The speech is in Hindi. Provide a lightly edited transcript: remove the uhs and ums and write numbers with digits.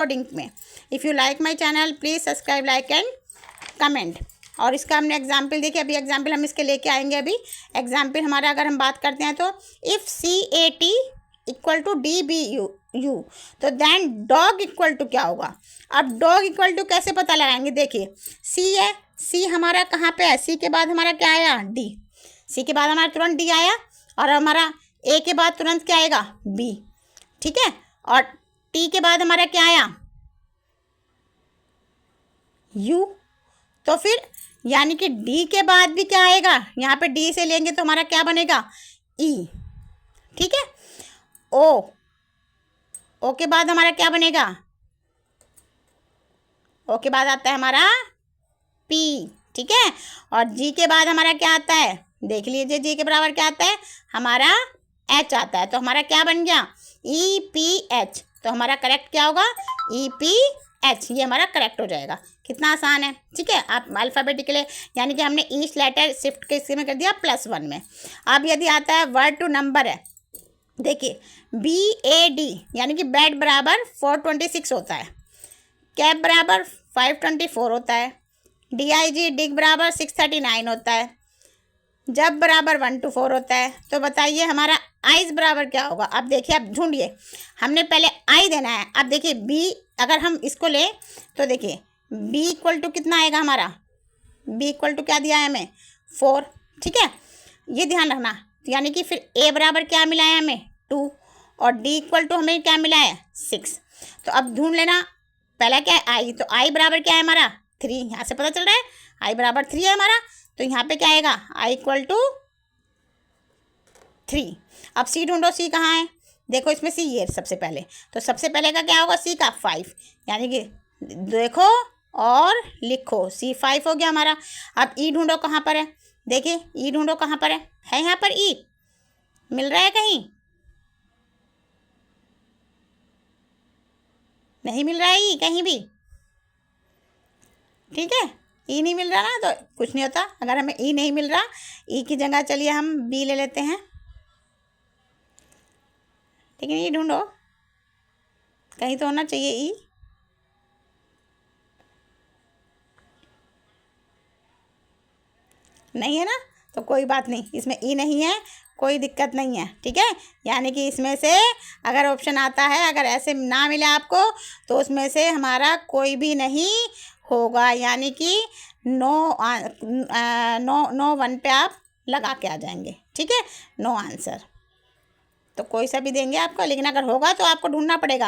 कोडिंग में। If you like my channel please subscribe, like and comment. और इसका हमने एग्जाम्पल देखिए, अभी एग्जाम्पल हम इसके लेके आएंगे। अभी एग्जाम्पल हमारा अगर हम बात करते हैं तो if CAT equal to DBU, तो देन डॉग इक्वल टू क्या होगा। अब डॉग इक्वल टू कैसे पता लगाएंगे, देखिए C है, C हमारा कहाँ पे है, C के बाद हमारा क्या आया D, C के बाद हमारा तुरंत D आया, और हमारा A के बाद तुरंत क्या आएगा B, ठीक है। और T के बाद हमारा क्या आया U, तो फिर यानी कि D के बाद भी क्या आएगा, यहाँ पे D से लेंगे तो हमारा क्या बनेगा E, ठीक है। O के बाद हमारा क्या बनेगा, O के बाद आता है हमारा P, ठीक है। और G के बाद हमारा क्या आता है, देख लीजिए G के बराबर क्या आता है हमारा H आता है, तो हमारा क्या बन गया EPH। तो हमारा करेक्ट क्या होगा EPH, ये हमारा करेक्ट हो जाएगा। कितना आसान है, ठीक है। आप अल्फ़ाबेटिकली यानी कि हमने ईच लेटर शिफ्ट के इसमें कर दिया +1 में। अब यदि आता है वर्ड टू नंबर है, देखिए BAD यानी कि बैट बराबर 426 होता है, कैप बराबर 524 होता है, DIG डिग बराबर 639 होता है, जब बराबर 1 to 4 होता है। तो बताइए हमारा आइज बराबर क्या होगा। अब देखिए, अब ढूंढिए, हमने पहले आई देना है। अब देखिए B अगर हम इसको लें तो देखिए B इक्वल टू कितना आएगा हमारा, B इक्वल टू क्या दिया है हमें 4, ठीक है। ये ध्यान रखना, यानी कि फिर A बराबर क्या मिला है हमें 2, और D इक्वल टू हमें क्या मिला है 6। तो अब ढूंढ लेना पहला क्या है I, तो I बराबर क्या है हमारा 3, यहाँ से पता चल रहा है I बराबर 3 है हमारा, तो यहाँ पे क्या आएगा I इक्वल टू 3। अब C ढूंढो, C कहाँ है, देखो इसमें C ये सबसे पहले, तो सबसे पहले का क्या होगा C का 5, यानी कि देखो और लिखो C 5 हो गया हमारा। अब E ढूंढो कहाँ पर है, देखिए E ढूंढो कहाँ पर है यहाँ पर E मिल रहा है कहीं, नहीं मिल रहा है E कहीं भी, ठीक है। E नहीं मिल रहा ना, तो कुछ नहीं होता। अगर हमें E नहीं मिल रहा, E की जगह चलिए हम B ले लेते हैं, लेकिन E ढूंढो कहीं तो होना चाहिए E, नहीं है ना, तो कोई बात नहीं, इसमें E नहीं है, कोई दिक्कत नहीं है, ठीक है। यानी कि इसमें से अगर ऑप्शन आता है, अगर ऐसे ना मिले आपको, तो उसमें से हमारा कोई भी नहीं होगा, यानी कि नो 1 पे आप लगा के आ जाएंगे, ठीक है, नो आंसर। तो कोई सा भी देंगे आपको, लेकिन अगर होगा तो आपको ढूंढना पड़ेगा।